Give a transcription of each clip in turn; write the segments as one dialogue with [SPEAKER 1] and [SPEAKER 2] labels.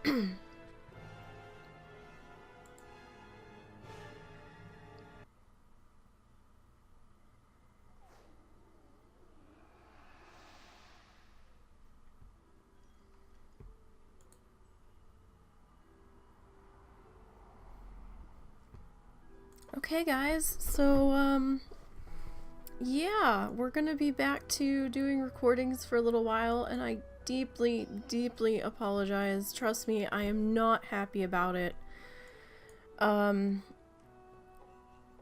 [SPEAKER 1] Okay, guys, so, yeah, we're gonna be back to doing recordings for a little while, and I deeply, deeply apologize. Trust me, I am not happy about it.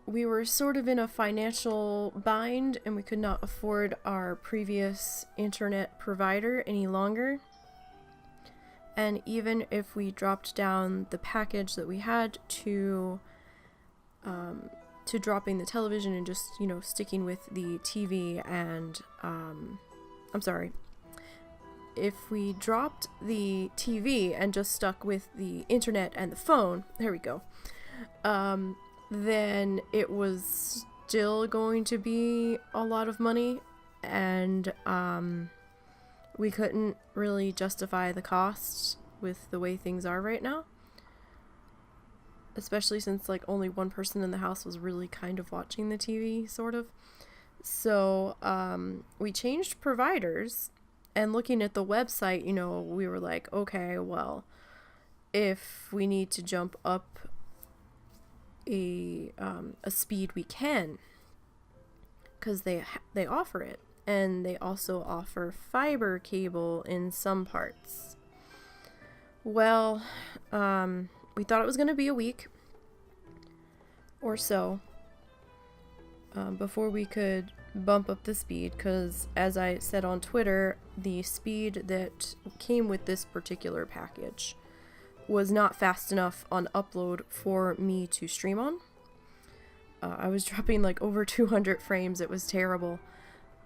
[SPEAKER 1] We were sort of in a financial bind, and we could not afford our previous internet provider any longer. And even if we dropped down the package that we had to dropping the television and just, you know, sticking with the TV and, I'm sorry. If we dropped the TV and just stuck with the internet and the phone, there we go, then it was still going to be a lot of money, and, we couldn't really justify the costs with the way things are right now. Especially since, like, only one person in the house was really kind of watching the TV, sort of. So, we changed providers, and looking at the website, you know, we were like, okay, well, if we need to jump up a speed, we can. Because they offer it. And they also offer fiber cable in some parts. Well, we thought it was going to be a week or so before we could bump up the speed, because as I said on Twitter, the speed that came with this particular package was not fast enough on upload for me to stream on. I was dropping like over 200 frames. It was terrible,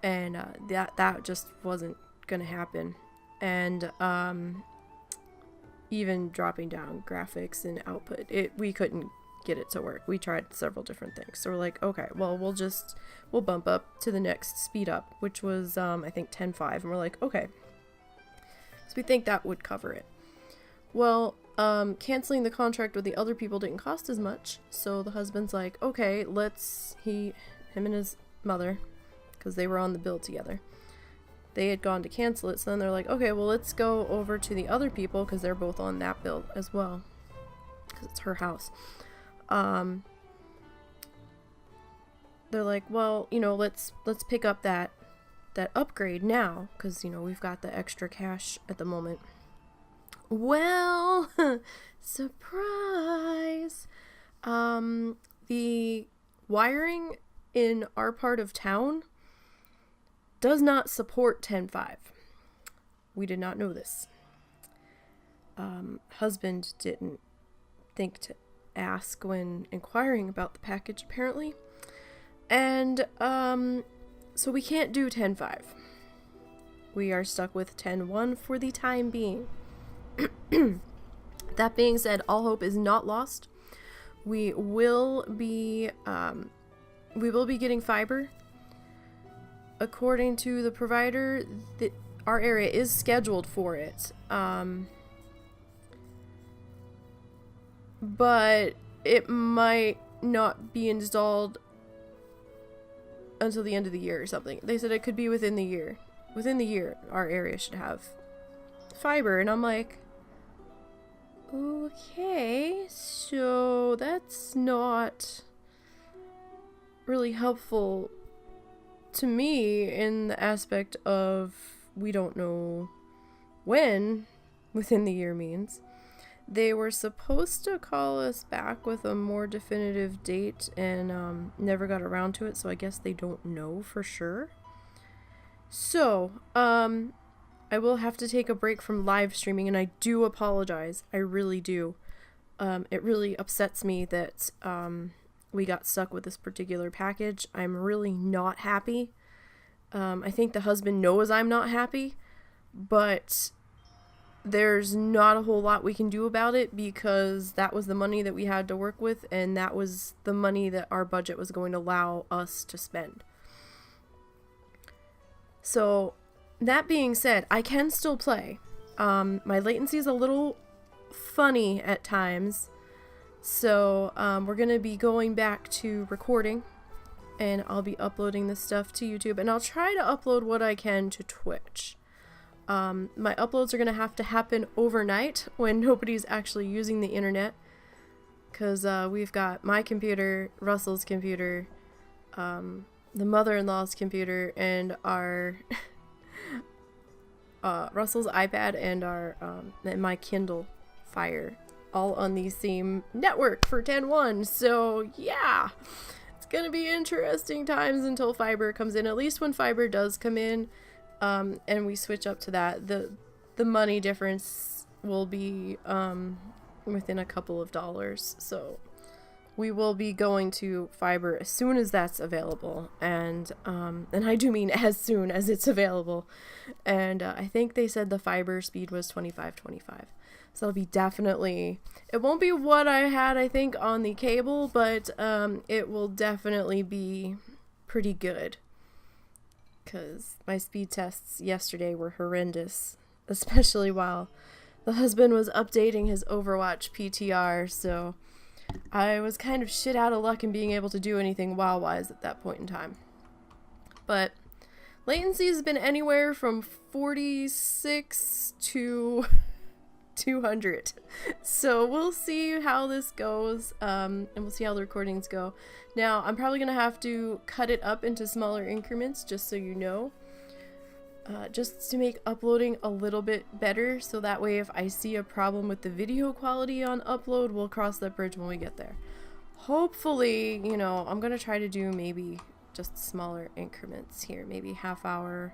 [SPEAKER 1] and that just wasn't going to happen. And even dropping down graphics and output, we couldn't get it to work. We tried several different things. So we're like, okay, well, we'll bump up to the next speed up, which was, I think 10.5. And we're like, okay. So we think that would cover it. Well, canceling the contract with the other people didn't cost as much. So the husband's like, okay, him and his mother, because they were on the bill together, they had gone to cancel it. So then they're like, okay, well, let's go over to the other people, because they're both on that bill as well, because it's her house. They're like, well, you know, let's pick up that upgrade now, because, you know, we've got the extra cash at the moment. Well, surprise, the wiring in our part of town does not support 10.5. We did not know this. Husband didn't think to ask when inquiring about the package, apparently. And, so we can't do 10.5. We are stuck with 10.1 for the time being. That being said, all hope is not lost. We will be getting fiber. According to the provider, our area is scheduled for it. But it might not be installed until the end of the year or something. They said it could be within the year. Within the year, our area should have fiber. And I'm like, okay, so that's not really helpful to me in the aspect of we don't know when within the year means. They were supposed to call us back with a more definitive date and never got around to it, so I guess they don't know for sure. So, I will have to take a break from live streaming, and I do apologize. I really do. It really upsets me that we got stuck with this particular package. I'm really not happy. I think the husband knows I'm not happy, but there's not a whole lot we can do about it, because that was the money that we had to work with, and that was the money that our budget was going to allow us to spend. So, that being said, I can still play. My latency is a little funny at times. So we're going to be going back to recording, and I'll be uploading this stuff to YouTube, and I'll try to upload what I can to Twitch. My uploads are going to have to happen overnight when nobody's actually using the internet, because we've got my computer, Russell's computer, the mother-in-law's computer, and our Russell's iPad, and our and my Kindle Fire, all on the same network for 10.1. So yeah, it's gonna be interesting times until fiber comes in. At least when fiber does come in, and we switch up to that, the money difference will be within a couple of dollars. So we will be going to fiber as soon as that's available, and I do mean as soon as it's available. And I think they said the fiber speed was 25. So it'll be definitely, it won't be what I had, I think, on the cable, but it will definitely be pretty good, because my speed tests yesterday were horrendous, especially while the husband was updating his Overwatch PTR. So I was kind of shit out of luck in being able to do anything WoW-wise at that point in time. But latency has been anywhere from 46 to 200. So we'll see how this goes, and we'll see how the recordings go. Now, I'm probably going to have to cut it up into smaller increments, just so you know. Just to make uploading a little bit better, so that way if I see a problem with the video quality on upload, we'll cross that bridge when we get there. Hopefully, you know, I'm gonna try to do maybe just smaller increments here, maybe half hour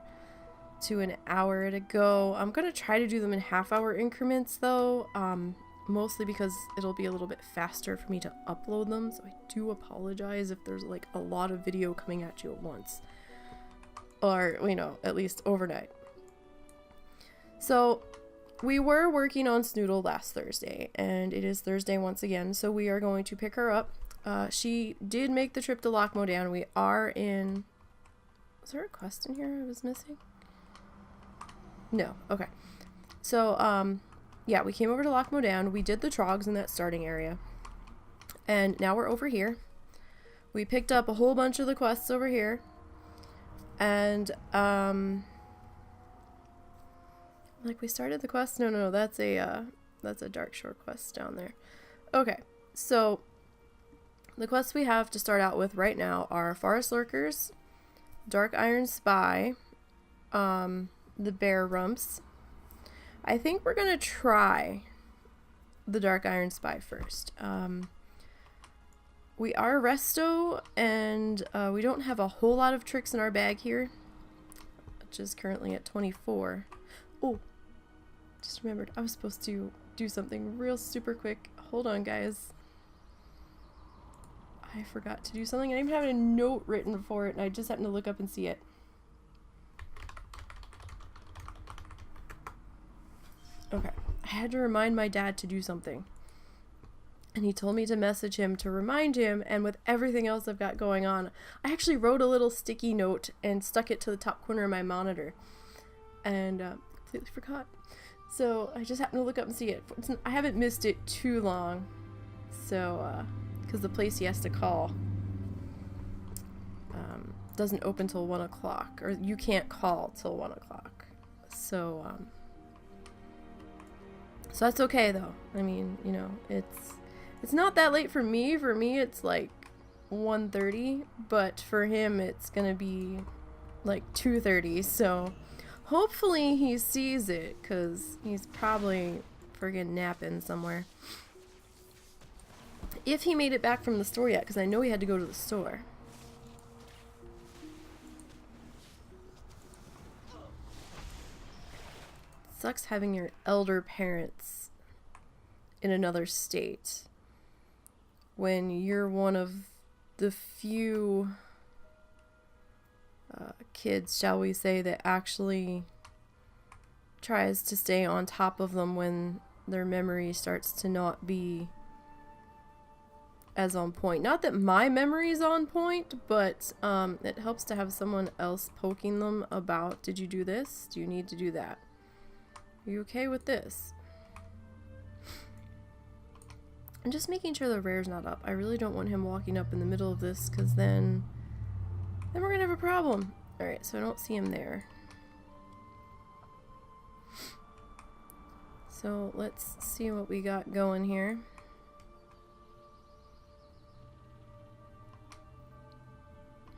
[SPEAKER 1] to an hour at a go. I'm gonna try to do them in half-hour increments though, mostly because it'll be a little bit faster for me to upload them, so I do apologize if there's like a lot of video coming at you at once. Or, you know, at least overnight. So, we were working on Snoodle last Thursday, and it is Thursday once again, so we are going to pick her up. She did make the trip to Loch Modan. We are in... Was there a quest in here I was missing? No. Okay. So, yeah, we came over to Loch Modan. We did the trogs in that starting area. And now we're over here. We picked up a whole bunch of the quests over here. And, like, we started the quest? No, that's a Dark Shore quest down there. Okay, so, the quests we have to start out with right now are Forest Lurkers, Dark Iron Spy, the Bear Rumps. I think we're gonna try the Dark Iron Spy first. We are Resto, and we don't have a whole lot of tricks in our bag here, which is currently at 24. Oh, just remembered, I was supposed to do something real super quick. Hold on, guys. I forgot to do something. I even have a note written for it, and I just happened to look up and see it. Okay, I had to remind my dad to do something. And he told me to message him to remind him, and with everything else I've got going on, I actually wrote a little sticky note and stuck it to the top corner of my monitor. And completely forgot. So I just happened to look up and see it. I haven't missed it too long. So, because the place he has to call doesn't open till 1 o'clock. Or you can't call till 1 o'clock. So, so that's okay though. I mean, you know, it's not that late for me. For me, it's like 1:30, but for him, it's gonna be like 2:30. So hopefully he sees it, because he's probably friggin' napping somewhere. If he made it back from the store yet, because I know he had to go to the store. Sucks having your elder parents in another state when you're one of the few kids, shall we say, that actually tries to stay on top of them when their memory starts to not be as on point. Not that my memory is on point, but it helps to have someone else poking them about, did you do this? Do you need to do that? Are you okay with this? I'm just making sure the rare's not up. I really don't want him walking up in the middle of this, because then we're gonna have a problem. Alright, so I don't see him there. So let's see what we got going here.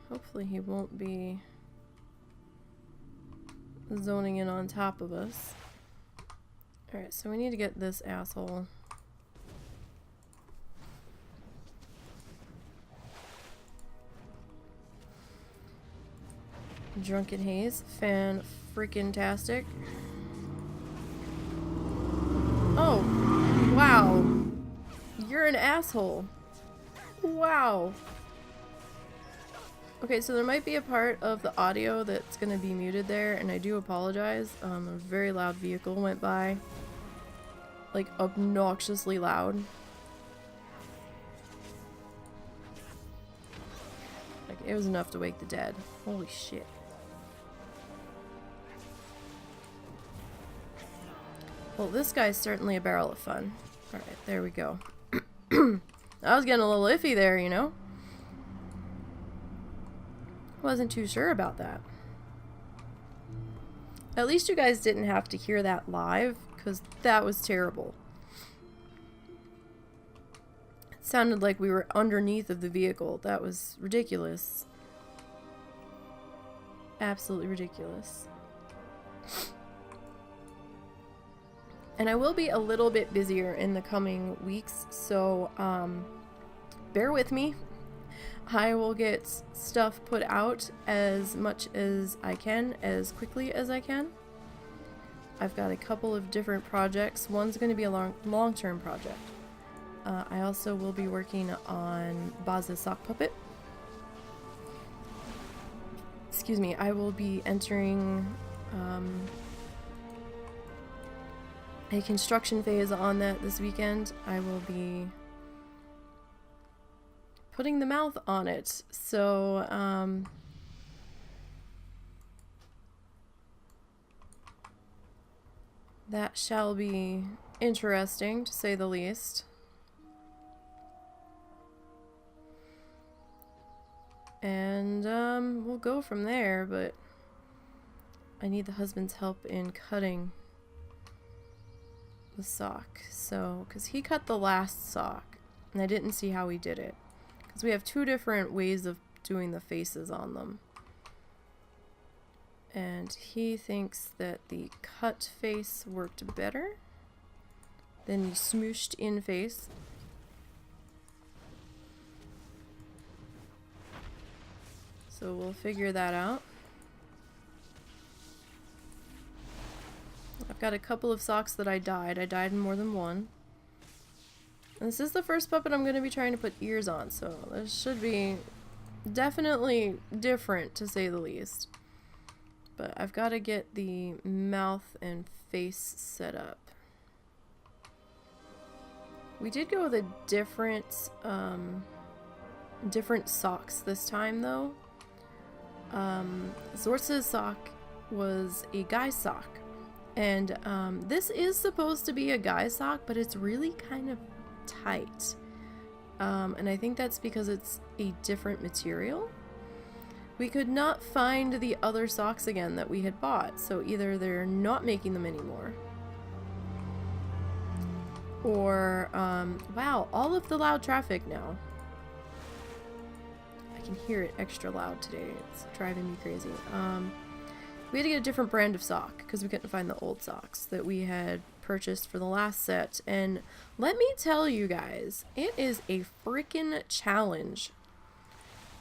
[SPEAKER 1] Hopefully he won't be zoning in on top of us. Alright, so we need to get this asshole. Drunken Haze. Fan-freaking-tastic. Oh, wow. You're an asshole. Wow. Okay, so there might be a part of the audio that's going to be muted there, and I do apologize. A very loud vehicle went by. Like, obnoxiously loud. Like, it was enough to wake the dead. Holy shit. Well, this guy's certainly a barrel of fun. Alright, there we go. I was getting a little iffy there, you know? Wasn't too sure about that. At least you guys didn't have to hear that live, because that was terrible. It sounded like we were underneath of the vehicle. That was ridiculous. Absolutely ridiculous. And I will be a little bit busier in the coming weeks, so bear with me. I will get stuff put out as much as I can, as quickly as I can. I've got a couple of different projects. One's going to be a long-term project. I also will be working on Baz's sock puppet. Excuse me, I will be entering a construction phase on that this weekend. I will be putting the mouth on it, so that shall be interesting, to say the least. And we'll go from there, but I need the husband's help in cutting the sock. So, because he cut the last sock, and I didn't see how he did it. Because we have two different ways of doing the faces on them. And he thinks that the cut face worked better than the smooshed in face. So we'll figure that out. I've got a couple of socks that I dyed. I dyed in more than one. And this is the first puppet I'm going to be trying to put ears on, so this should be definitely different, to say the least. But I've got to get the mouth and face set up. We did go with a different socks this time, though. Zorza's sock was a guy's sock. And this is supposed to be a guy's sock, but it's really kind of tight. And I think that's because it's a different material. We could not find the other socks again that we had bought, so either they're not making them anymore, or wow, all of the loud traffic now. I can hear it extra loud today. It's driving me crazy. We had to get a different brand of sock because we couldn't find the old socks that we had purchased for the last set. And let me tell you guys, it is a freaking challenge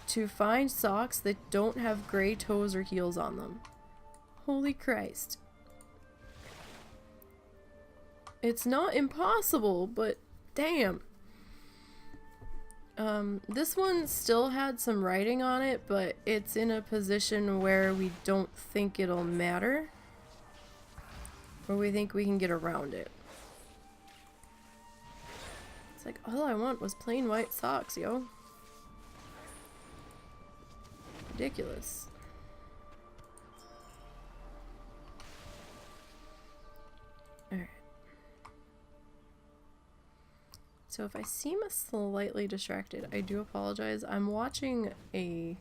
[SPEAKER 1] to find socks that don't have gray toes or heels on them. Holy Christ. It's not impossible, but damn. This one still had some writing on it, but it's in a position where we don't think it'll matter. Or we think we can get around it. It's like, all I want was plain white socks, yo. Ridiculous. Alright. So if I seem slightly distracted, I do apologize. I'm watching a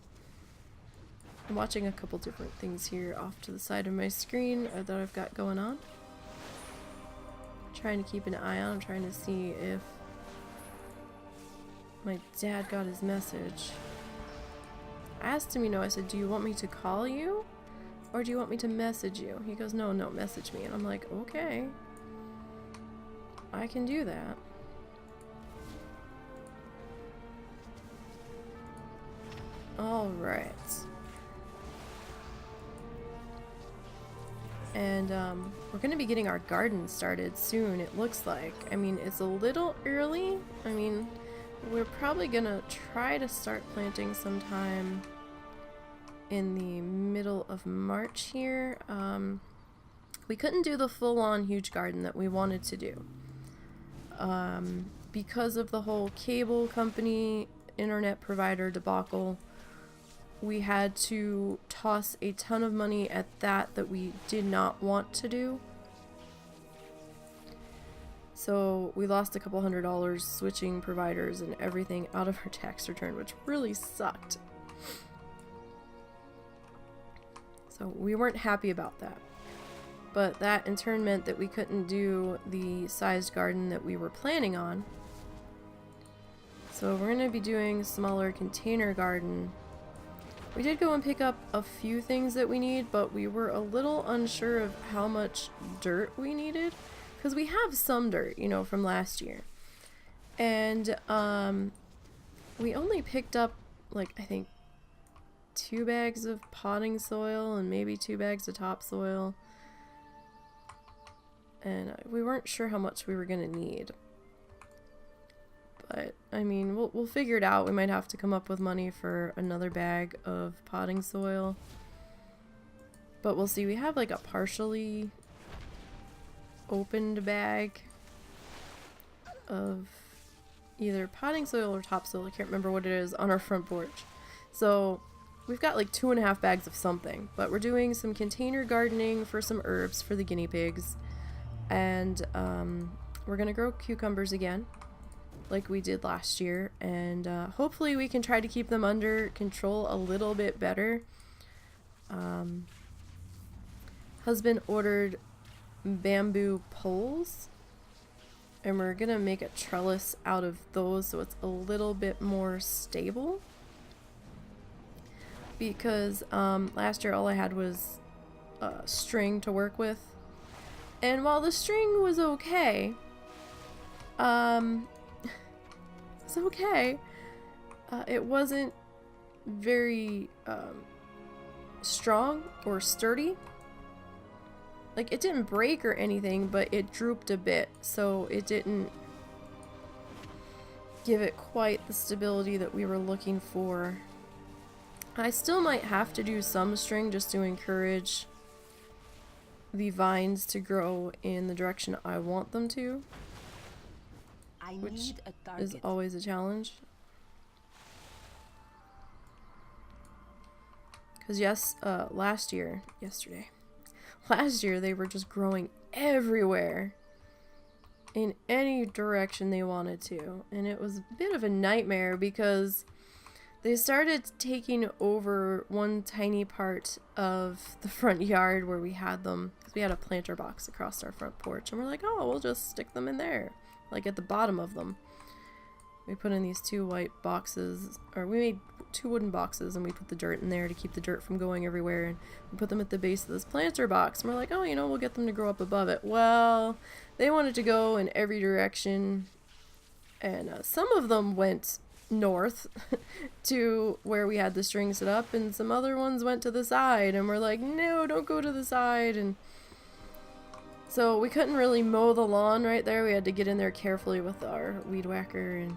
[SPEAKER 1] couple different things here off to the side of my screen that I've got going on. Trying to keep an eye on, I'm trying to see if my dad got his message. I asked him, you know, I said, do you want me to call you? Or do you want me to message you? He goes, no, message me. And I'm like, okay. I can do that. Alright. And we're going to be getting our garden started soon, it looks like. I mean, it's a little early. I mean, we're probably going to try to start planting sometime in the middle of March here. We couldn't do the full-on huge garden that we wanted to do. Because of the whole cable company, internet provider debacle, we had to toss a ton of money at that we did not want to do. So we lost a couple $100 switching providers and everything out of our tax return, which really sucked. So we weren't happy about that. But that in turn meant that we couldn't do the sized garden that we were planning on. So we're going to be doing a smaller container garden. We did go and pick up a few things that we need, but we were a little unsure of how much dirt we needed. Because we have some dirt, you know, from last year. And we only picked up, like, I think 2 bags of potting soil and maybe 2 bags of topsoil. And we weren't sure how much we were going to need. But, I mean, we'll figure it out. We might have to come up with money for another bag of potting soil. But we'll see. We have like a partially opened bag of either potting soil or topsoil. I can't remember what it is on our front porch. So we've got like 2.5 bags of something. But we're doing some container gardening for some herbs for the guinea pigs. And we're going to grow cucumbers again, like we did last year, and hopefully we can try to keep them under control a little bit better. Husband ordered bamboo poles, and we're gonna make a trellis out of those so it's a little bit more stable, because last year all I had was string to work with, and while the string was okay, it's okay. It wasn't very strong or sturdy. Like, it didn't break or anything, but it drooped a bit, so it didn't give it quite the stability that we were looking for. I still might have to do some string just to encourage the vines to grow in the direction I want them to, which is always a challenge. Because last year they were just growing everywhere in any direction they wanted to, and it was a bit of a nightmare because they started taking over one tiny part of the front yard where we had them, because we had a planter box across our front porch, and we're like, oh, we'll just stick them in there, like at the bottom of them. We put in these 2 white boxes, or we made 2 wooden boxes, and we put the dirt in there to keep the dirt from going everywhere, and we put them at the base of this planter box, and we're like, oh, you know, we'll get them to grow up above it. Well, they wanted to go in every direction, and some of them went north to where we had the string set up, and some other ones went to the side, and we're like, no, don't go to the side. And so we couldn't really mow the lawn right there. We had to get in there carefully with our weed whacker and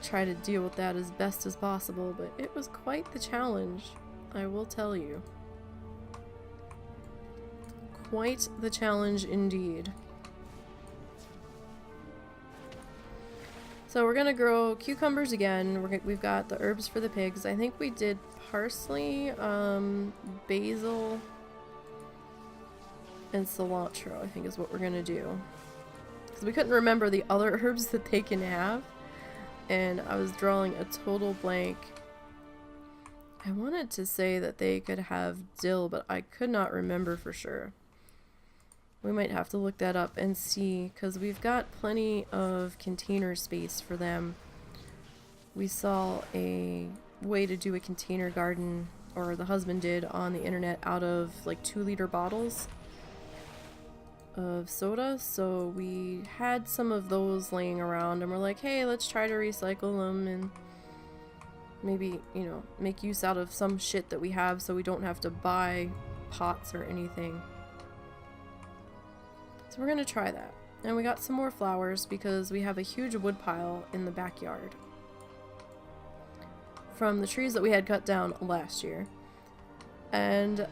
[SPEAKER 1] try to deal with that as best as possible, but it was quite the challenge, I will tell you. Quite the challenge indeed. So we're gonna grow cucumbers again. We've got the herbs for the pigs. I think we did parsley, basil, and cilantro, I think is what we're gonna do. because we couldn't remember the other herbs that they can have, and I was drawing a total blank. I wanted to say that they could have dill, but I could not remember for sure. We might have to look that up and see, because we've got plenty of container space for them. We saw a way to do a container garden, or the husband did, on the internet out of like 2-liter bottles of soda. So we had some of those laying around and we're like, hey, let's try to recycle them and maybe, you know, make use out of some shit that we have so we don't have to buy pots or anything. So we're gonna try that. And we got some more flowers because we have a huge wood pile in the backyard from the trees that we had cut down last year. And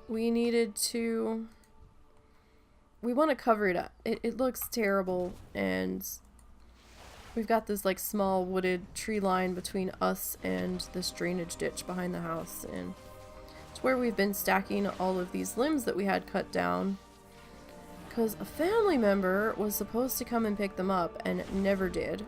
[SPEAKER 1] we want to cover it up. It looks terrible, and we've got this like small wooded tree line between us and this drainage ditch behind the house, and it's where we've been stacking all of these limbs that we had cut down because a family member was supposed to come and pick them up and never did.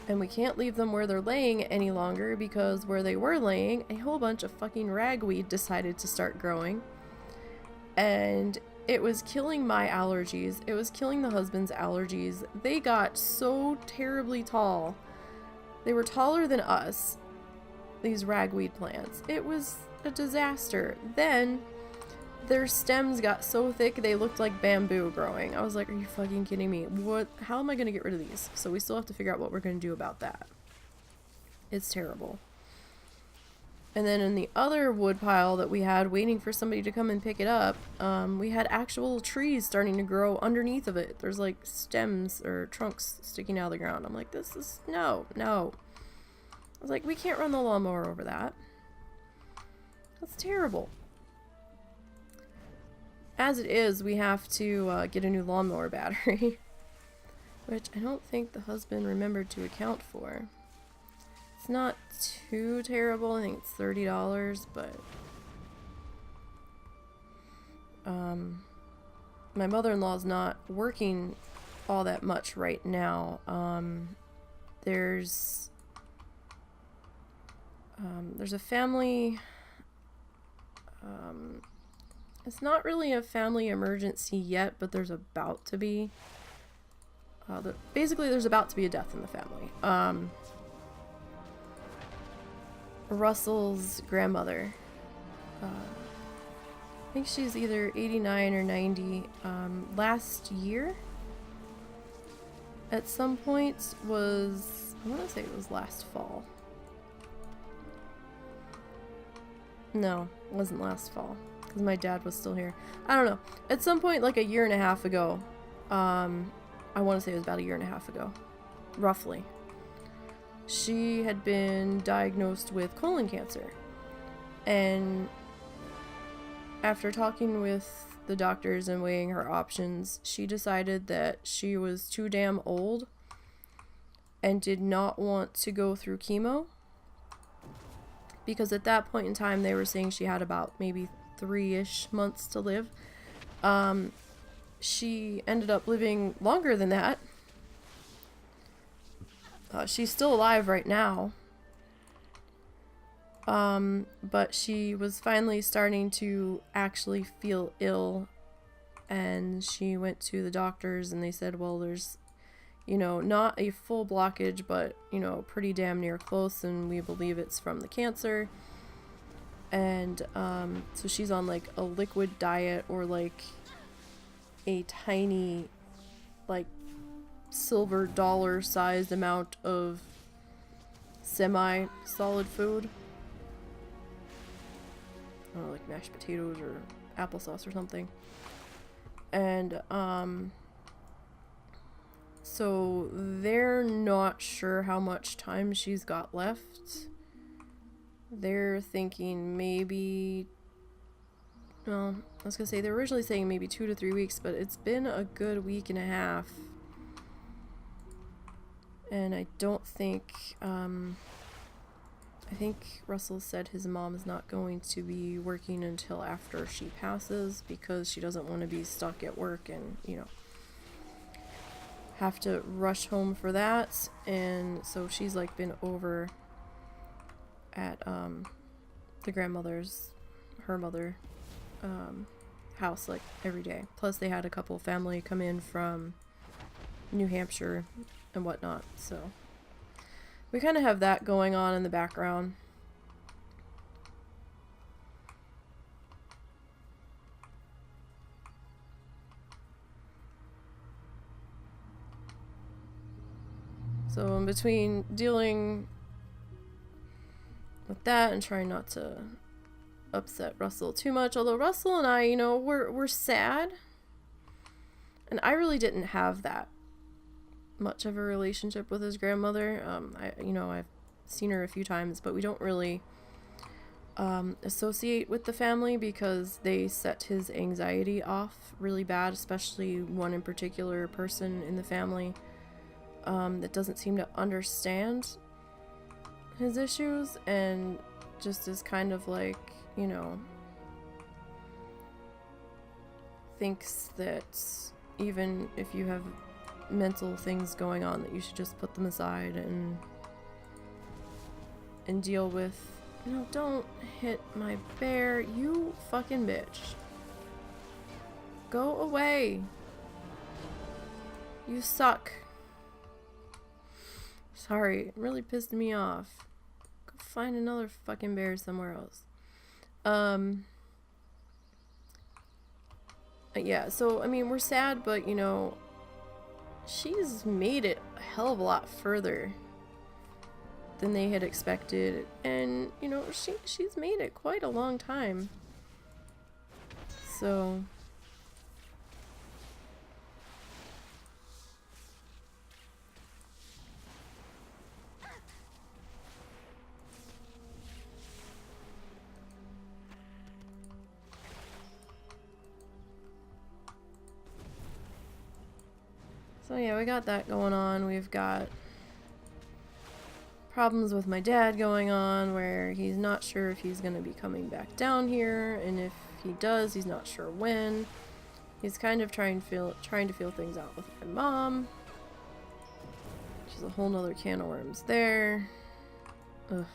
[SPEAKER 1] And we can't leave them where they're laying any longer because where they were laying, a whole bunch of fucking ragweed decided to start growing. And it was killing my allergies. It was killing the husband's allergies. They got so terribly tall. They were taller than us, these ragweed plants. It was a disaster. Then their stems got so thick they looked like bamboo growing. I was like, are you fucking kidding me? What? How am I going to get rid of these? So we still have to figure out what we're going to do about that. It's terrible. And then in the other wood pile that we had waiting for somebody to come and pick it up, we had actual trees starting to grow underneath of it. There's like stems or trunks sticking out of the ground. I'm like, this is, no. I was like, we can't run the lawnmower over that. That's terrible. As it is, we have to get a new lawnmower battery, which I don't think the husband remembered to account for. It's not too terrible. I think it's $30, but my mother-in-law's not working all that much right now. There's a family. It's not really a family emergency yet, but there's about to be. Basically, there's about to be a death in the family. Russell's grandmother. I think she's either 89 or 90. Last year, at some point, I want to say it was last fall. No, it wasn't last fall. Because my dad was still here. I don't know. At some point, like a year and a half ago, I want to say it was about a year and a half ago, roughly, she had been diagnosed with colon cancer. And after talking with the doctors and weighing her options, she decided that she was too damn old and did not want to go through chemo. Because at that point in time, they were saying she had about maybe 3-ish months to live. She ended up living longer than that. She's still alive right now. But she was finally starting to actually feel ill, and she went to the doctors and they said, well, there's, you know, not a full blockage, but, you know, pretty damn near close, and we believe it's from the cancer. And so she's on like a liquid diet, or like a tiny, like silver dollar sized amount of semi-solid food. I don't know, like mashed potatoes or applesauce or something. And so they're not sure how much time she's got left. They're thinking maybe, well, I was gonna say, they're originally saying maybe 2 to 3 weeks, but it's been a good week and a half. And I don't think, I I think Russell said his mom is not going to be working until after she passes because she doesn't want to be stuck at work and, you know, have to rush home for that. And so she's like been over at the grandmother's, her mother, house like every day. Plus they had a couple family come in from New Hampshire and whatnot, so we kind of have that going on in the background. So in between dealing with that and trying not to upset Russell too much, although Russell and I, you know, we're sad, and I really didn't have that much of a relationship with his grandmother. I've seen her a few times, but we don't really associate with the family because they set his anxiety off really bad, especially one in particular person in the family that doesn't seem to understand his issues and just is kind of like, you know, thinks that even if you have mental things going on that you should just put them aside and deal with. No, don't hit my bear, you fucking bitch. Go away. You suck. Sorry, it really pissed me off. Go find another fucking bear somewhere else. Yeah, so I mean, we're sad, but you know, she's made it a hell of a lot further than they had expected, and you know, she's made it quite a long time. So yeah, we got that going on. We've got problems with my dad going on where he's not sure if he's going to be coming back down here, and if he does, he's not sure when. He's kind of trying to feel things out with my mom. She's a whole nother can of worms there. Ugh.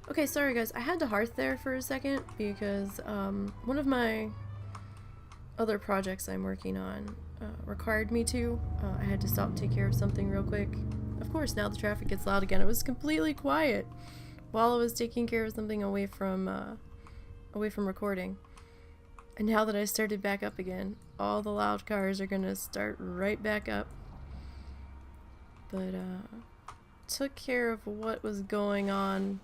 [SPEAKER 1] Okay, sorry guys, I had to hearth there for a second because one of my other projects I'm working on required me to. I had to stop and take care of something real quick. Of course, now the traffic gets loud again. It was completely quiet while I was taking care of something away from recording. And now that I started back up again, all the loud cars are gonna start right back up. But took care of what was going on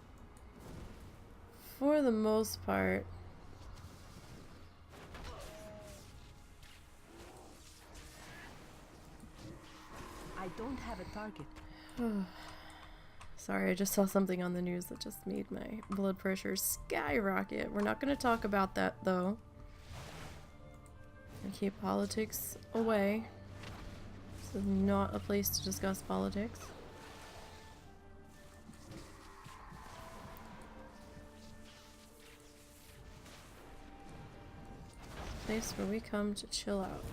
[SPEAKER 1] for the most part.
[SPEAKER 2] I don't have a target.
[SPEAKER 1] Sorry, I just saw something on the news that just made my blood pressure skyrocket. We're not going to talk about that though. I keep politics away. This is not a place to discuss politics. Place where we come to chill out.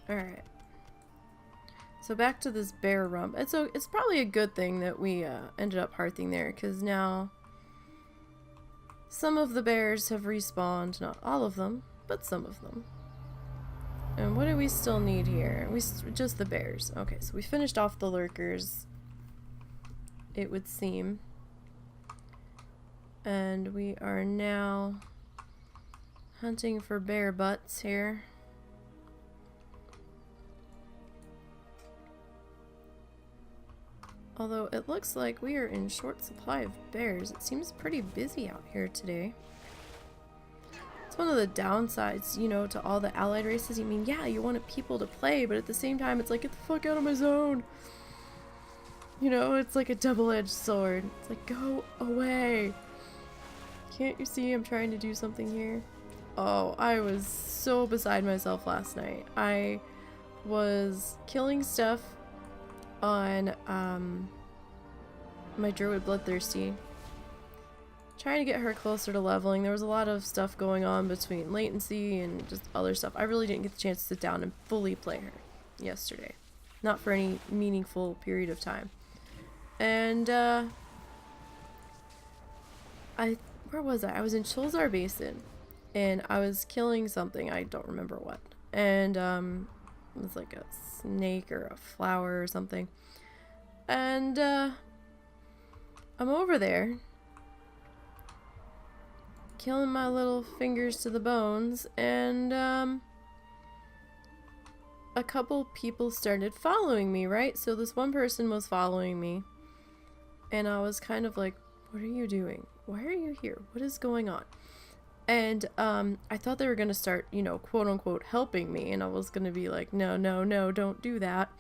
[SPEAKER 1] Alright. So back to this bear rump. It's probably a good thing that we ended up hearthing there, because now some of the bears have respawned. Not all of them, but some of them. And what do we still need here? Just the bears. Okay, so we finished off the lurkers, it would seem. And we are now hunting for bear butts here. Although it looks like we are in short supply of bears. It seems pretty busy out here today. It's one of the downsides, you know, to all the allied races. I mean, yeah, you want people to play, but at the same time, it's like, get the fuck out of my zone. You know, it's like a double-edged sword. It's like, go away. Can't you see I'm trying to do something here? Oh, I was so beside myself last night. I was killing stuff on my druid bloodthirsty, trying to get her closer to leveling. There was a lot of stuff going on between latency and just other stuff. I really didn't get the chance to sit down and fully play her yesterday, not for any meaningful period of time. And where was I? I was in Cholzar Basin, and I was killing something. I don't remember what. And it was like a snake or a flower or something. And I'm over there, killing my little fingers to the bones, and a couple people started following me, right? So this one person was following me, and I was kind of like, what are you doing? Why are you here? What is going on? And I thought they were going to start, you know, quote unquote helping me, and I was going to be like, no, no, no, don't do that.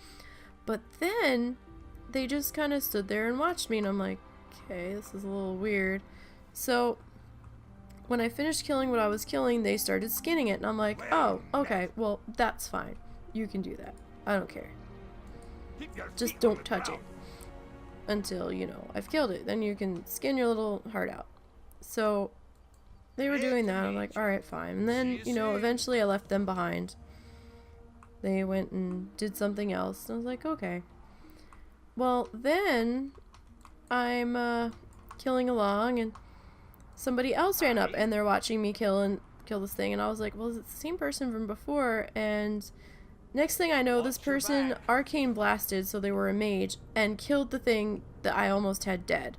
[SPEAKER 1] But then they just kind of stood there and watched me, and I'm like, okay, this is a little weird. So when I finished killing what I was killing, they started skinning it, and I'm like, oh, okay, well, that's fine. You can do that. I don't care. Just don't touch it until, you know, I've killed it. Then you can skin your little heart out. So they were doing that. I'm like, alright, fine. And then, you know, eventually I left them behind. They went and did something else. And I was like, okay. Well, then I'm killing along, and somebody else ran up, and they're watching me kill this thing. And I was like, well, it's the same person from before. And next thing I know, this person arcane blasted, so they were a mage, and killed the thing that I almost had dead.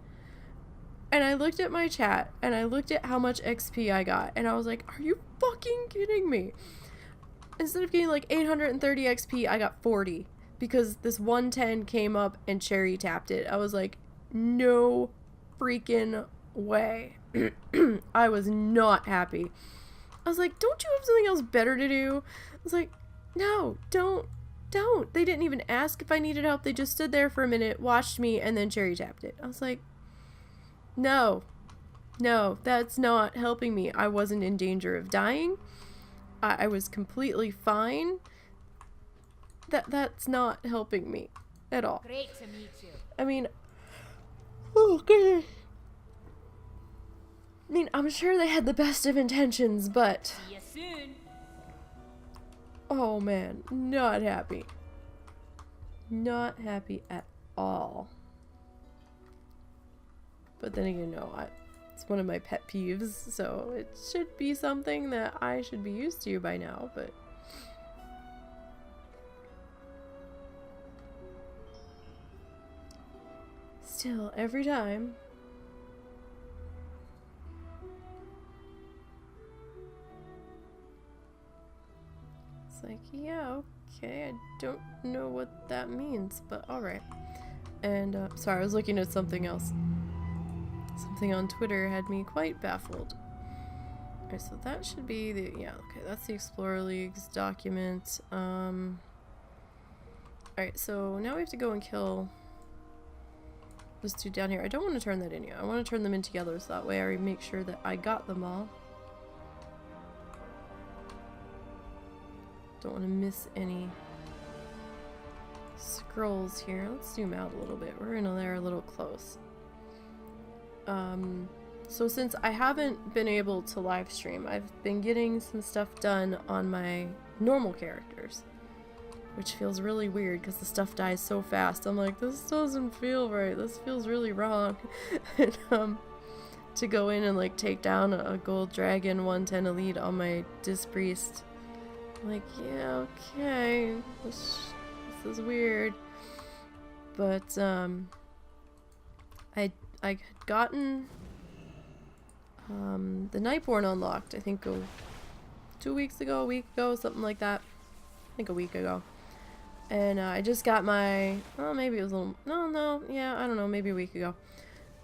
[SPEAKER 1] And I looked at my chat, and I looked at how much XP I got, and I was like, are you fucking kidding me? Instead of getting like 830 XP, I got 40, because this 110 came up and cherry tapped it. I was like, no freaking way. I was not happy. I was like, don't you have something else better to do? I was like, no, don't. They didn't even ask if I needed help. They just stood there for a minute, watched me, and then cherry tapped it. I was like, no, that's not helping me. I wasn't in danger of dying. I was completely fine. That's not helping me at all.
[SPEAKER 2] Great to meet you.
[SPEAKER 1] I mean, oh goodness. I mean, I'm sure they had the best of intentions, but
[SPEAKER 2] See you soon.
[SPEAKER 1] oh man, not happy. Not happy at all. But then again, no, it's one of my pet peeves, so it should be something that I should be used to by now, but still, every time. It's like, yeah, okay, I don't know what that means, but alright. And, sorry, I was looking at something else. Something on Twitter had me quite baffled. Alright, so that should be the, yeah, okay, that's the Explorer League's document. Alright, so now we have to go and kill those two down here. I don't want to turn that in yet. I want to turn them in together so that way I make sure that I got them all. Don't want to miss any scrolls here. Let's zoom out a little bit. We're in there a little close. So since I haven't been able to live stream, I've been getting some stuff done on my normal characters, which feels really weird because the stuff dies so fast. I'm like, this doesn't feel right. This feels really wrong. And, to go in and like take down a gold dragon 110 elite on my disc priest. I'm like, yeah, okay. This is weird. But I had gotten the Nightborn unlocked, I think 2 weeks ago, a week ago, something like that. I think a week ago. And I just got my, well, maybe it was a little, no, yeah, I don't know, maybe a week ago.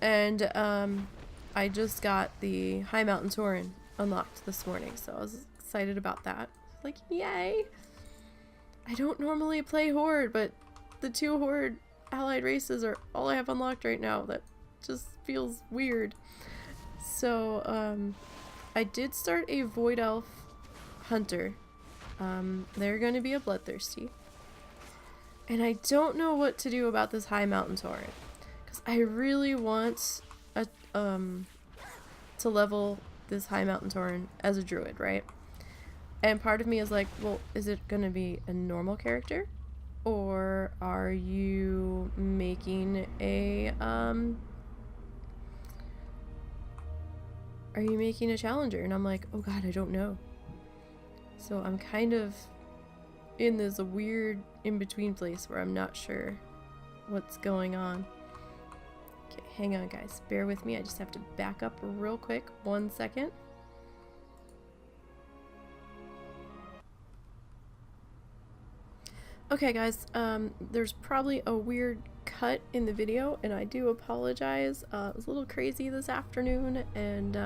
[SPEAKER 1] And I just got the High Mountain Tauren unlocked this morning, so I was excited about that. Like, yay! I don't normally play Horde, but the 2 Horde allied races are all I have unlocked right now. That just feels weird. So, I did start a Void Elf Hunter. They're going to be a Bloodthirsty. And I don't know what to do about this high mountain torrent. Because I really want a, to level this high mountain torrent as a druid, right? And part of me is like, well, is it going to be a normal character? Or are you making a, challenger? And I'm like, oh god, I don't know. So I'm kind of in this weird in-between place where I'm not sure what's going on. Okay, hang on guys, bear with me. I just have to back up real quick. 1 second. Okay guys, there's probably a weird cut in the video and I do apologize. It was a little crazy this afternoon and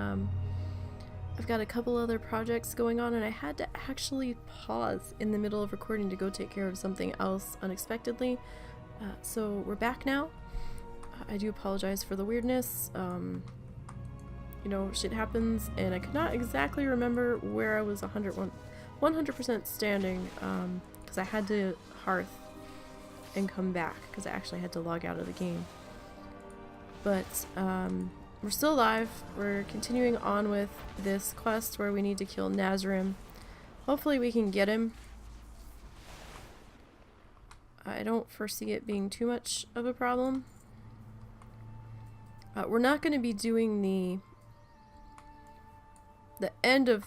[SPEAKER 1] I've got a couple other projects going on and I had to actually pause in the middle of recording to go take care of something else unexpectedly. So we're back now. I do apologize for the weirdness. You know, shit happens and I could not exactly remember where I was 100% standing because I had to hearth and come back because I actually had to log out of the game. But we're still alive. We're continuing on with this quest where we need to kill Nazrim. Hopefully we can get him. I don't foresee it being too much of a problem. We're not going to be doing the end of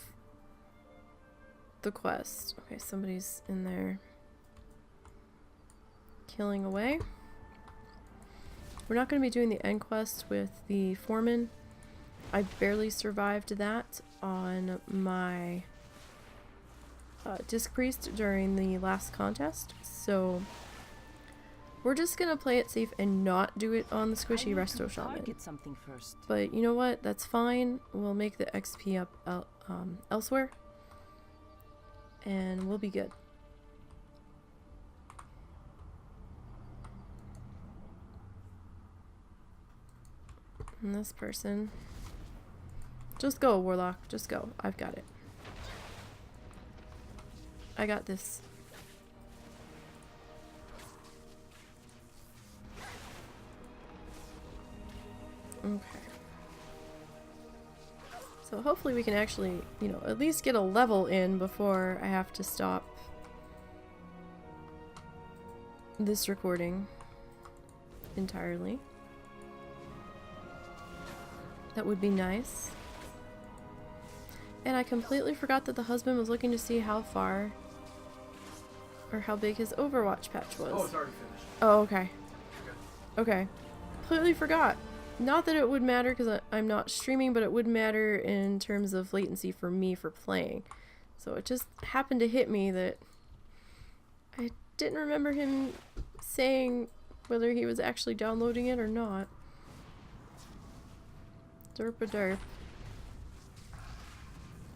[SPEAKER 1] the quest. Okay, somebody's in there killing away. We're not going to be doing the end quest with the foreman. I barely survived that on my disc priest during the last contest, so we're just gonna play it safe and not do it on the squishy Resto Shaman. But you know what? That's fine. We'll make the XP up elsewhere, and we'll be good. And this person. Just go, Warlock. Just go. I've got it. I got this. Okay. So hopefully we can actually, you know, at least get a level in before I have to stop this recording entirely. That would be nice. And I completely forgot that the husband was looking to see how far or how big his Overwatch patch was.
[SPEAKER 3] Oh, it's already finished.
[SPEAKER 1] Oh, okay. Okay. Completely forgot. Not that it would matter because I'm not streaming, but it would matter in terms of latency for me for playing. So it just happened to hit me that I didn't remember him saying whether he was actually downloading it or not. Derp-a-derp.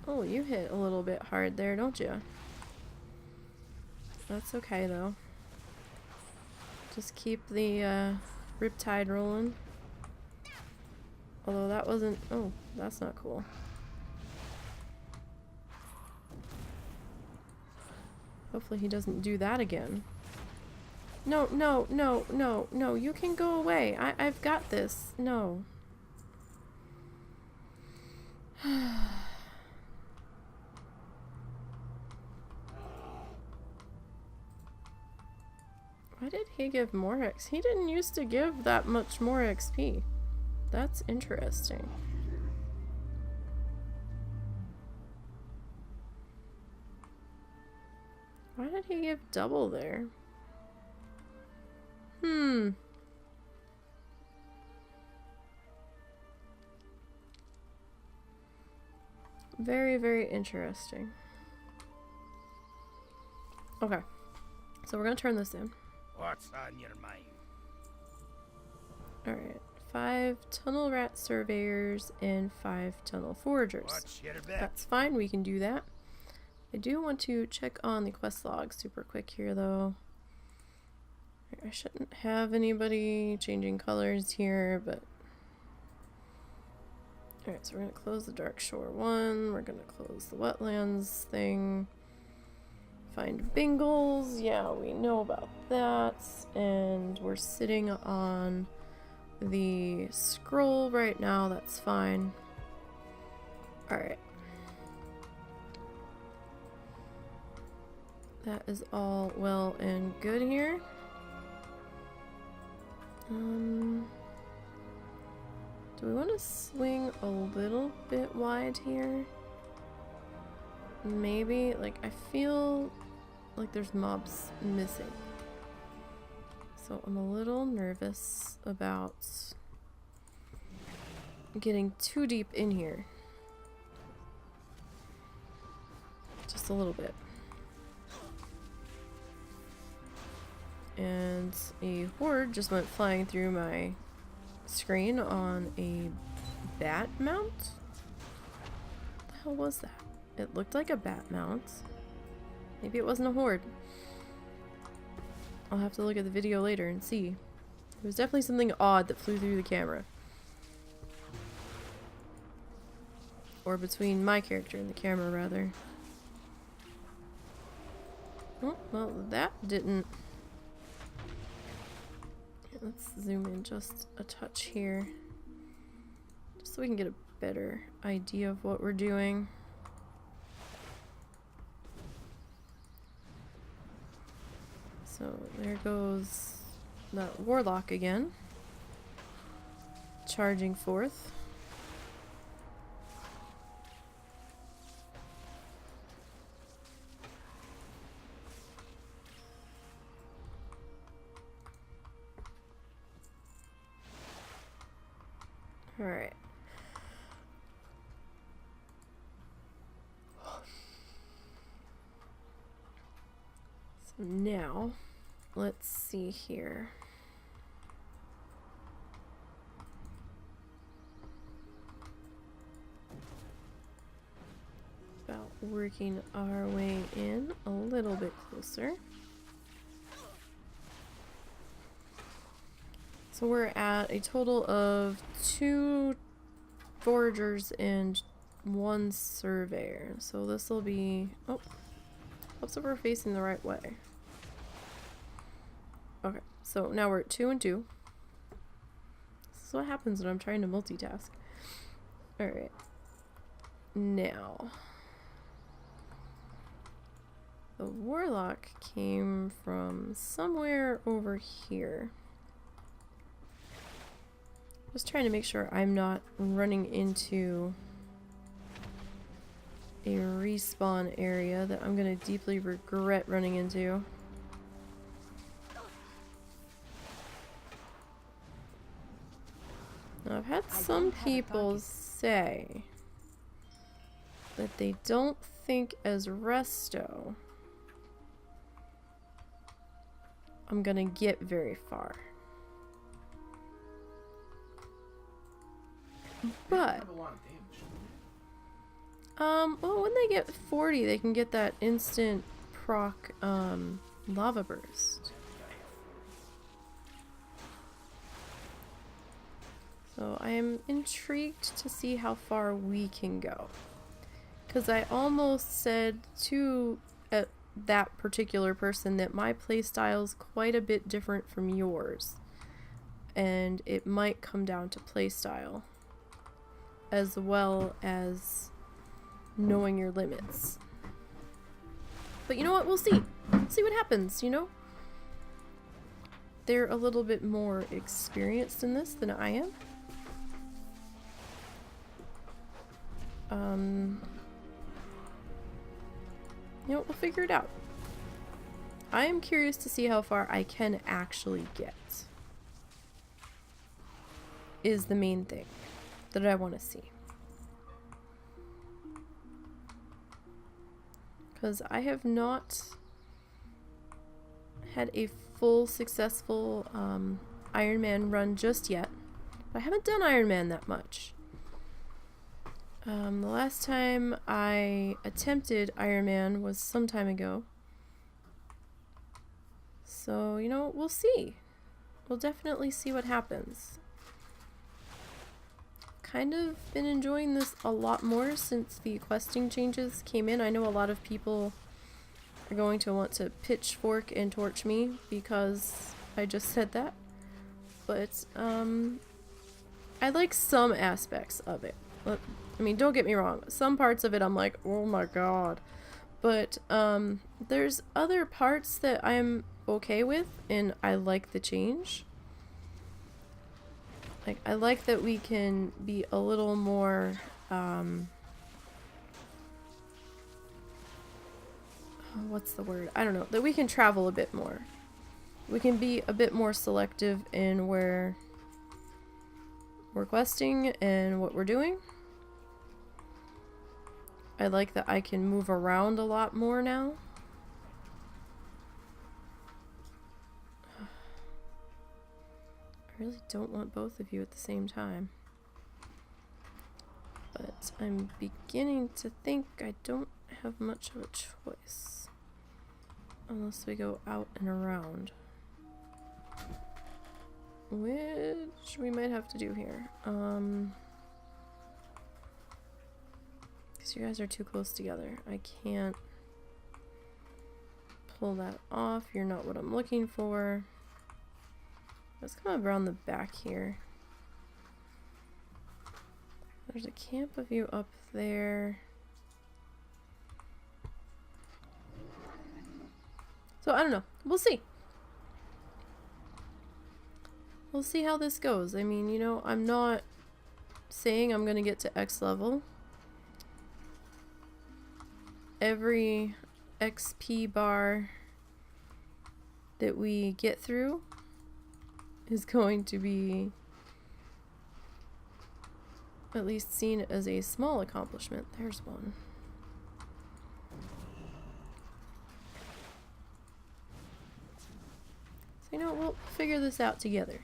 [SPEAKER 1] Oh, you hit a little bit hard there, don't you? That's okay, though. Just keep the riptide rolling. Although that wasn't... Oh, that's not cool. Hopefully he doesn't do that again. No, no, no, no, no. You can go away. I've got this. No. Why did he give more X? He didn't used to give that much more XP. That's interesting. Why did he give double there? Very, very interesting. Okay. So we're gonna turn this in.
[SPEAKER 3] What's on your mind?
[SPEAKER 1] Alright. 5 tunnel rat surveyors and 5 tunnel foragers.
[SPEAKER 3] Watch your back.
[SPEAKER 1] That's fine, we can do that. I do want to check on the quest log super quick here though. I shouldn't have anybody changing colors here, but... Alright, so we're going to close the Dark Shore one, we're going to close the wetlands thing. find Bingles. Yeah, we know about that. And we're sitting on the scroll right now. That's fine. Alright. That is all well and good here. Do we want to swing a little bit wide here? Maybe, like, I feel like there's mobs missing. So I'm a little nervous about getting too deep in here. Just a little bit. And a horde just went flying through my screen on a bat mount? What the hell was that? It looked like a bat mount. Maybe it wasn't a horde. I'll have to look at the video later and see. There was definitely something odd that flew through the camera. Or between my character and the camera, rather. Oh, well, that didn't... Let's zoom in just a touch here. Just so we can get a better idea of what we're doing. So there goes that warlock again. Charging forth. Alright. So now, let's see here. About working our way in a little bit closer. So we're at a total of 2 foragers and 1 surveyor. So this will be... Oh, hopes that we're facing the right way. Okay, so now we're at 2 and 2. This is what happens when I'm trying to multitask. Alright. Now... The warlock came from somewhere over here. Just trying to make sure I'm not running into a respawn area that I'm gonna deeply regret running into. Now, I've had some people say that they don't think as Resto I'm gonna get very far. But, well, when they get 40, they can get that instant proc, lava burst. So I am intrigued to see how far we can go. Because I almost said to that particular person that my playstyle is quite a bit different from yours. And it might come down to playstyle, as well as knowing your limits. But you know what? We'll see. See what happens, you know? They're a little bit more experienced in this than I am. You know, we'll figure it out. I am curious to see how far I can actually get. Is the main thing that I want to see. Because I have not had a full successful Ironman run just yet. But I haven't done Ironman that much. The last time I attempted Ironman was some time ago. So, you know, we'll see. We'll definitely see what happens. Kind of been enjoying this a lot more since the questing changes came in. I know a lot of people are going to want to pitchfork and torch me because I just said that. But, I like some aspects of it. I mean, don't get me wrong. Some parts of it I'm like, oh my god. But, there's other parts that I'm okay with, and I like the change. Like, I like that we can be a little more, what's the word? I don't know. That we can travel a bit more. We can be a bit more selective in where we're questing and what we're doing. I like that I can move around a lot more now. I really don't want both of you at the same time. But I'm beginning to think I don't have much of a choice. Unless we go out and around. Which we might have to do here. Because you guys are too close together. I can't pull that off. You're not what I'm looking for. Let's come up around the back here. There's a camp of you up there. So I don't know. We'll see. We'll see how this goes. I mean, you know, I'm not saying I'm gonna get to X level. Every XP bar that we get through is going to be at least seen as a small accomplishment. There's one. So, you know, we'll figure this out together.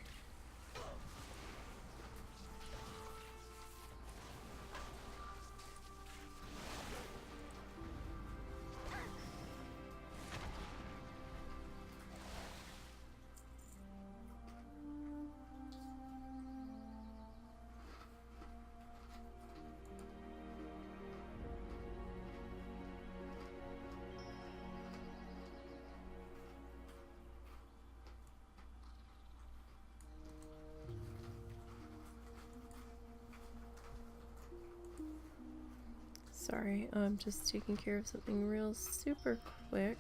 [SPEAKER 1] Sorry, I'm just taking care of something real super quick.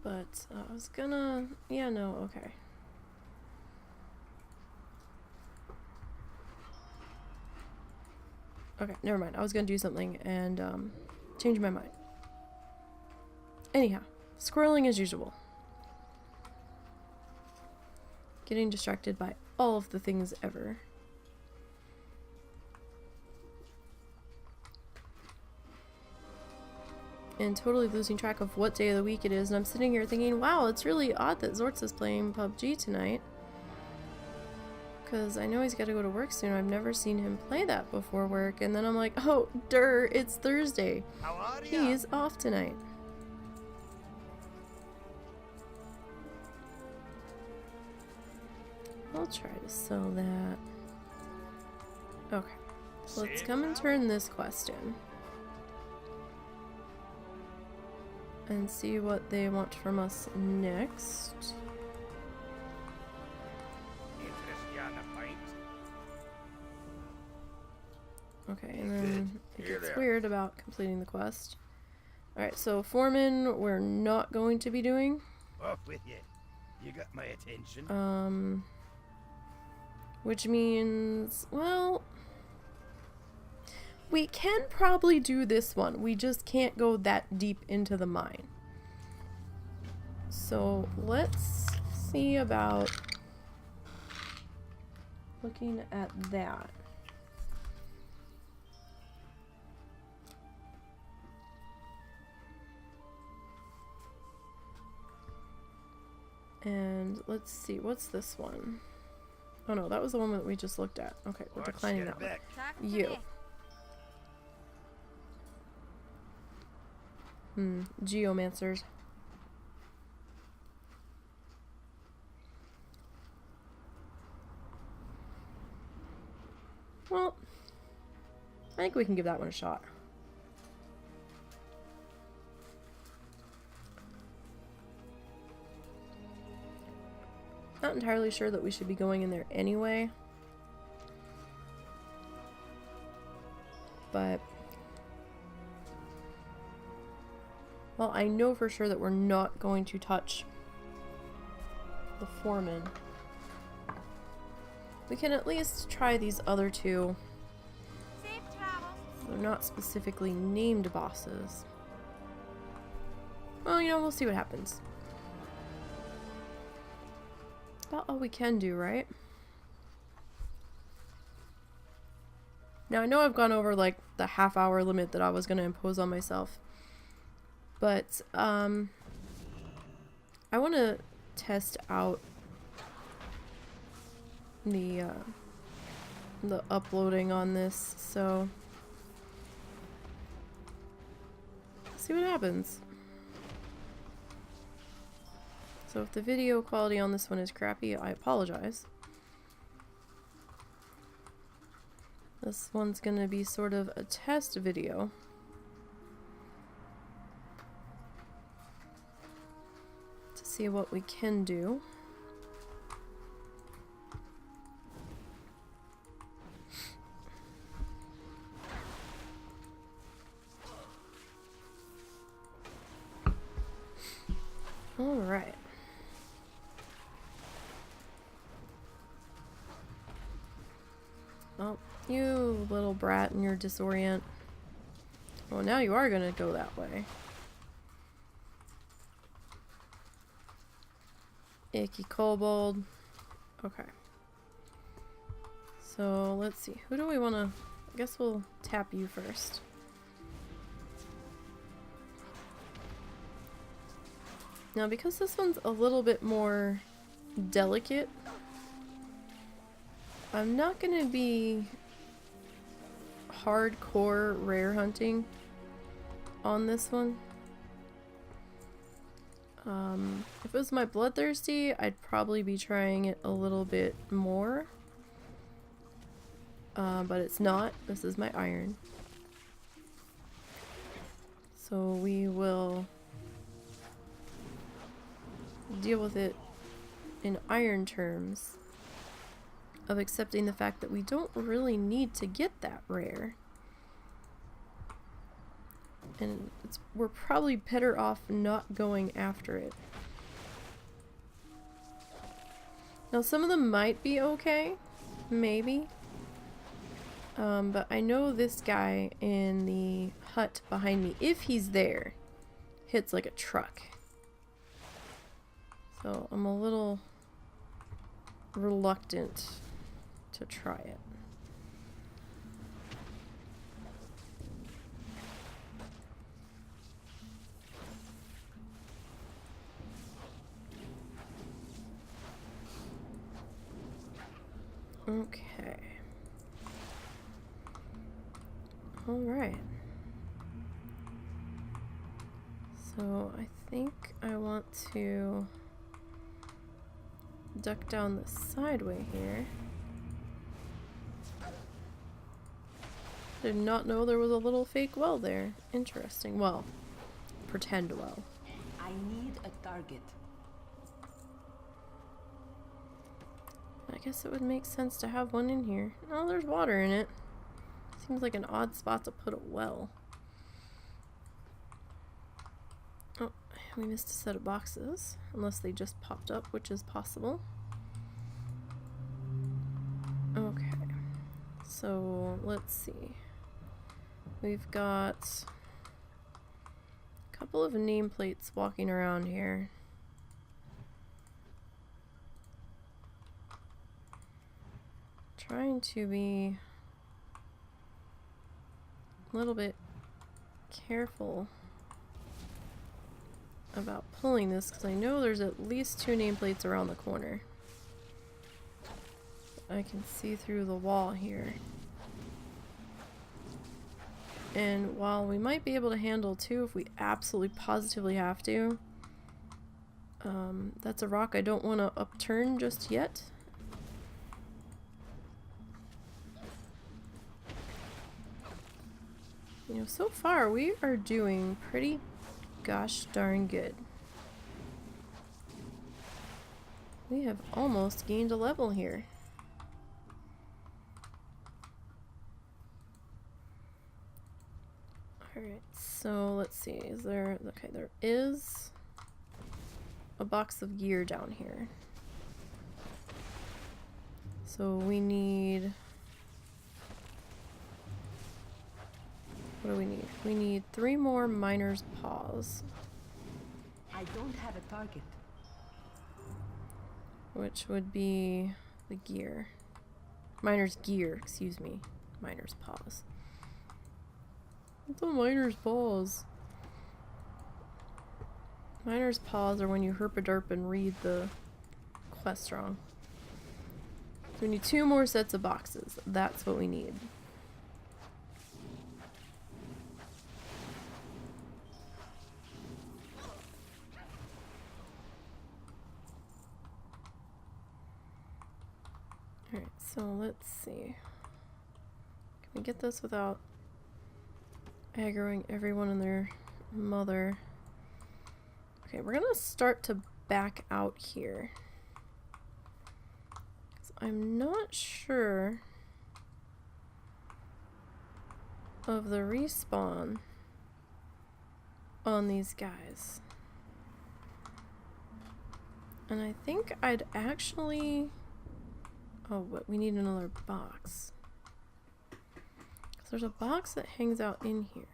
[SPEAKER 1] But I was gonna... Yeah, no, okay. Okay, never mind. I was gonna do something and change my mind. Anyhow, squirreling as usual. Getting distracted by all of the things ever. And totally losing track of what day of the week it is. And I'm sitting here thinking, wow, it's really odd that Zortz is playing PUBG tonight. Because I know he's got to go to work soon. I've never seen him play that before work. And then I'm like, oh, it's Thursday.
[SPEAKER 3] How are ya?
[SPEAKER 1] He's off tonight. I'll try to sell that. Okay. So let's come and turn this quest in. And see what they want from us next. Okay, and then it gets weird about completing the quest. Alright, so Foreman, we're not going to be doing.
[SPEAKER 3] Off with you. You got my attention.
[SPEAKER 1] Which means, well, we can probably do this one. We just can't go that deep into the mine. So let's see about looking at that. And let's see, what's this one? Oh no, that was the one that we just looked at. Okay, we're declining that one. You. Geomancers. Well, think we can give that one a shot. Not entirely sure that we should be going in there anyway. But... well, I know for sure that we're not going to touch the foreman. We can at least try these other two.
[SPEAKER 4] Safe travels.
[SPEAKER 1] They're not specifically named bosses. Well, you know, we'll see what happens. About all we can do, right? Now, I know I've gone over, like, the half-hour limit that I was going to impose on myself. But, I want to test out the uploading on this, so... see what happens. So if the video quality on this one is crappy, I apologize. This one's gonna be sort of a test video. To see what we can do. All right. Oh, you little brat and your disorient. Well, now you are gonna go that way. Icky kobold. Okay. So, let's see. Who do we want to... I guess we'll tap you first. Now, because this one's a little bit more delicate, I'm not gonna be hardcore rare hunting on this one. If it was my bloodthirsty, I'd probably be trying it a little bit more. But it's not. This is my iron. So we will deal with it in iron terms of accepting the fact that we don't really need to get that rare. And we're probably better off not going after it. Now some of them might be okay, maybe. But I know this guy in the hut behind me, if he's there, hits like a truck. So I'm a little reluctant to try it. Okay. All right. So I think I want to duck down the sideway here. Did not know there was a little fake well there. Interesting. Well, pretend well.
[SPEAKER 2] I need a target.
[SPEAKER 1] I guess it would make sense to have one in here. Oh, there's water in it. Seems like an odd spot to put a well. Oh, we missed a set of boxes. Unless they just popped up, which is possible. Okay. So, let's see. We've got a couple of nameplates walking around here. Trying to be a little bit careful about pulling this because I know there's at least 2 nameplates around the corner. I can see through the wall here. And while we might be able to handle 2 if we absolutely positively have to, that's a rock I don't want to upturn just yet. You know, so far we are doing pretty gosh darn good. We have almost gained a level here. Alright, so let's see. Is there... Okay, there is a box of gear down here. So we need... What do we need? We need 3 more miner's paws.
[SPEAKER 2] I don't have a target.
[SPEAKER 1] Which would be the gear. Miner's gear, excuse me. Miner's paws. What's a miner's paws? Miner's paws are when you herp-a-derp and read the quest wrong. So we need 2 more sets of boxes. That's what we need. Alright, so let's see. Can we get this without aggroing everyone and their mother? Okay, we're gonna start to back out here. 'Cause I'm not sure of the respawn on these guys. And I think I'd actually... Oh, but we need another box. 'Cause there's a box that hangs out in here.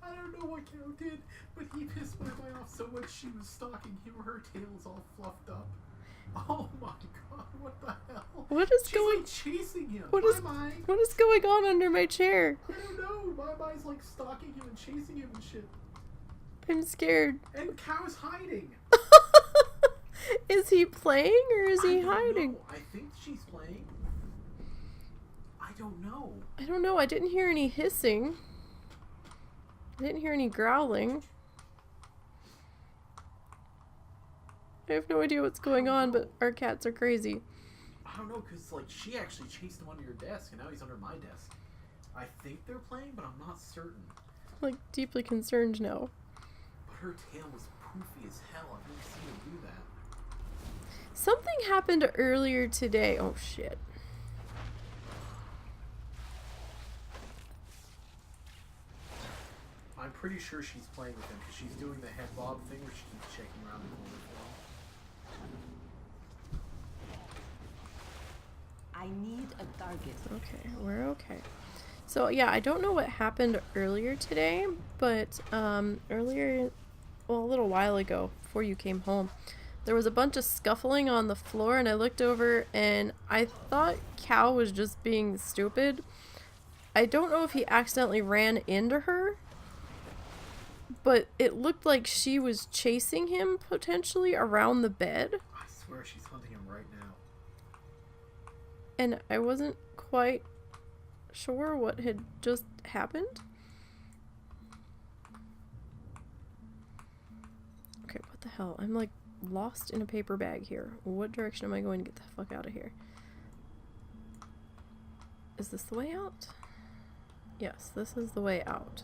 [SPEAKER 5] I don't know what Cow did, but he pissed my mind off so much she was stalking him. Her tail's all fluffed up. Oh my god, what the hell?
[SPEAKER 1] What is
[SPEAKER 5] She's
[SPEAKER 1] going...
[SPEAKER 5] like chasing him.
[SPEAKER 1] What is...
[SPEAKER 5] Mai.
[SPEAKER 1] What is going on under my chair?
[SPEAKER 5] I don't know. Mai's like stalking him and chasing him and shit.
[SPEAKER 1] I'm scared.
[SPEAKER 5] And Cow's hiding.
[SPEAKER 1] Is he playing or is he
[SPEAKER 5] I don't
[SPEAKER 1] hiding?
[SPEAKER 5] know. I think she's playing. I don't know.
[SPEAKER 1] I don't know. I didn't hear any hissing. I didn't hear any growling. I have no idea what's going on, but our cats are crazy.
[SPEAKER 5] I don't know, because like she actually chased him under your desk and now he's under my desk. I think they're playing, but I'm not certain.
[SPEAKER 1] I'm like deeply concerned now.
[SPEAKER 5] But her tail was poofy as hell. I've never seen her do that.
[SPEAKER 1] Something happened earlier today. Oh shit.
[SPEAKER 5] I'm pretty sure she's playing with him because she's doing the head bob thing where she keeps checking around the corner for him.
[SPEAKER 2] I need a target.
[SPEAKER 1] Okay, we're okay. So yeah, I don't know what happened earlier today, but earlier, well, a little while ago, before you came home, there was a bunch of scuffling on the floor, and I looked over and I thought Cal was just being stupid. I don't know if he accidentally ran into her, but it looked like she was chasing him potentially around the bed.
[SPEAKER 5] I swear she's hunting him right now.
[SPEAKER 1] And I wasn't quite sure what had just happened. Okay, what the hell? I'm like lost in a paper bag here. What direction am I going to get the fuck out of here? Is this the way out? Yes, this is the way out.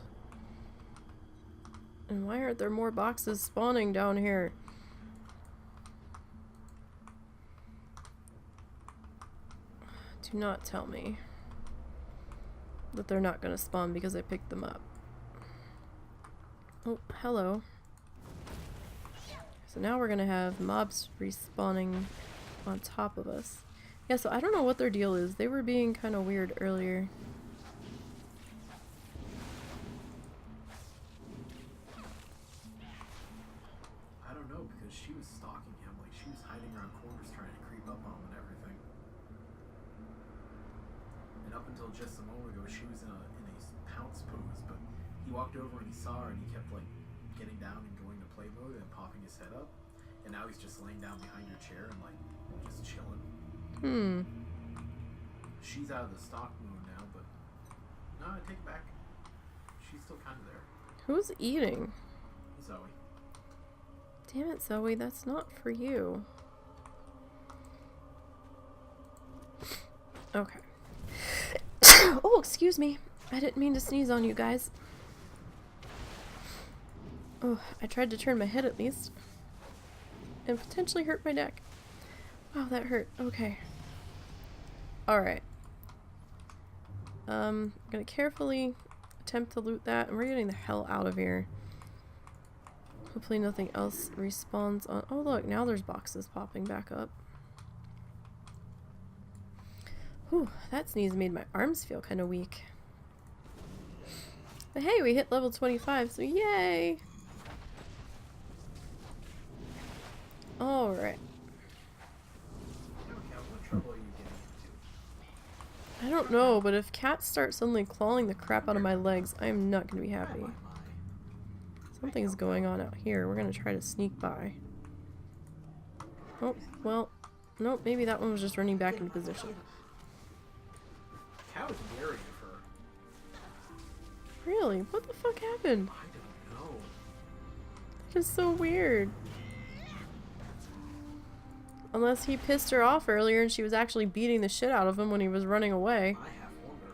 [SPEAKER 1] And why aren't there more boxes spawning down here? Do not tell me that they're not gonna spawn because I picked them up. Oh, hello. So now we're gonna have mobs respawning on top of us. Yeah, so I don't know what their deal is. They were being kind of weird earlier.
[SPEAKER 5] I don't know because she was stalking him. Like she was hiding around corners trying to creep up on him and everything. And up until just a moment ago, she was in a pounce pose. But he walked over and he saw her and he kept like getting down and going to play mode and popping his head up. And now he's just laying down behind your chair and like just chilling. She's out of the stock mode now, but no, I take it back. She's still kind of there.
[SPEAKER 1] Who's eating?
[SPEAKER 5] Zoe.
[SPEAKER 1] Damn it, Zoe, that's not for you. Okay. Oh, Oh, excuse me. I didn't mean to sneeze on you guys. Oh, I tried to turn my head at least. And potentially hurt my neck. Wow, that hurt. Okay. Alright. I'm gonna carefully attempt to loot that, and we're getting the hell out of here. Hopefully nothing else respawns on— oh look, now there's boxes popping back up. Whew, that sneeze made my arms feel kind of weak. But hey, we hit level 25, so yay! Alright.
[SPEAKER 5] What trouble are you getting into?
[SPEAKER 1] I don't know, but if cats start suddenly clawing the crap out of my legs, I am not going to be happy. Something's going on out here. We're going to try to sneak by. Oh, well, nope, maybe that one was just running back into position.
[SPEAKER 5] Cow is wary of her.
[SPEAKER 1] Really? What the fuck happened?
[SPEAKER 5] I don't know.
[SPEAKER 1] That is so weird. Unless he pissed her off earlier and she was actually beating the shit out of him when he was running away.
[SPEAKER 5] I have wonder.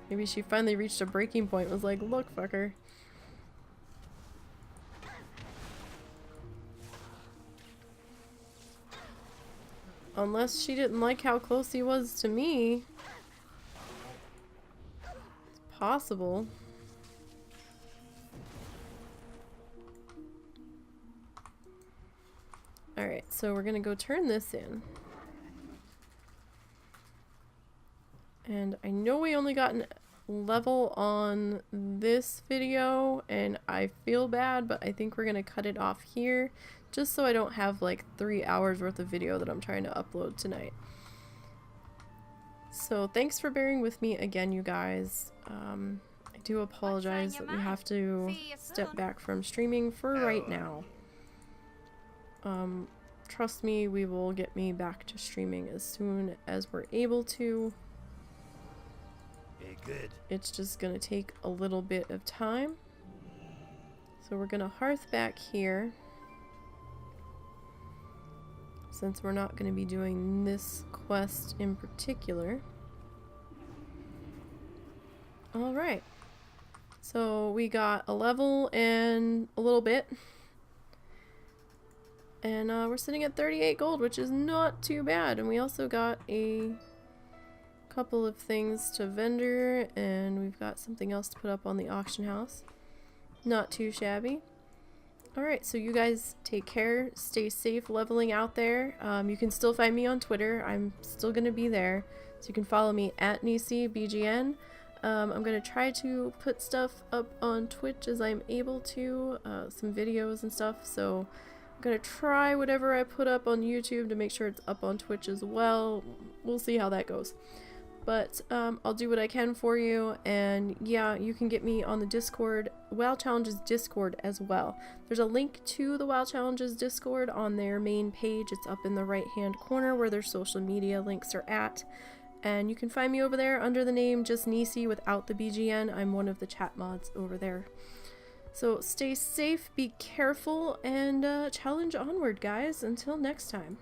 [SPEAKER 1] Maybe she finally reached a breaking point and was like, look, fucker. Unless she didn't like how close he was to me. It's possible. Alright, so we're gonna go turn this in. And I know we only got an level on this video, and I feel bad, but I think we're gonna cut it off here, just so I don't have like 3 hours worth of video that I'm trying to upload tonight. So thanks for bearing with me again, you guys. I do apologize that we have to step back from streaming for right now. Trust me, we will get me back to streaming as soon as we're able to.
[SPEAKER 3] Very good.
[SPEAKER 1] It's just gonna take a little bit of time. So we're gonna hearth back here, since we're not gonna be doing this quest in particular. Alright. So we got a level and a little bit. And we're sitting at 38 gold, which is not too bad. And we also got a couple of things to vendor, and we've got something else to put up on the auction house. Not too shabby. Alright, so you guys take care, stay safe leveling out there. You can still find me on Twitter. I'm still going to be there. So you can follow me at NiseyBGN. I'm going to try to put stuff up on Twitch as I'm able to, some videos and stuff. So I'm going to try whatever I put up on YouTube to make sure it's up on Twitch as well. We'll see how that goes. But I'll do what I can for you, and yeah, you can get me on the Discord, WoW Challenges Discord as well. There's a link to the WoW Challenges Discord on their main page. It's up in the right hand corner where their social media links are at. And you can find me over there under the name just Nisey without the BGN. I'm one of the chat mods over there. So stay safe, be careful, and challenge onward, guys. Until next time.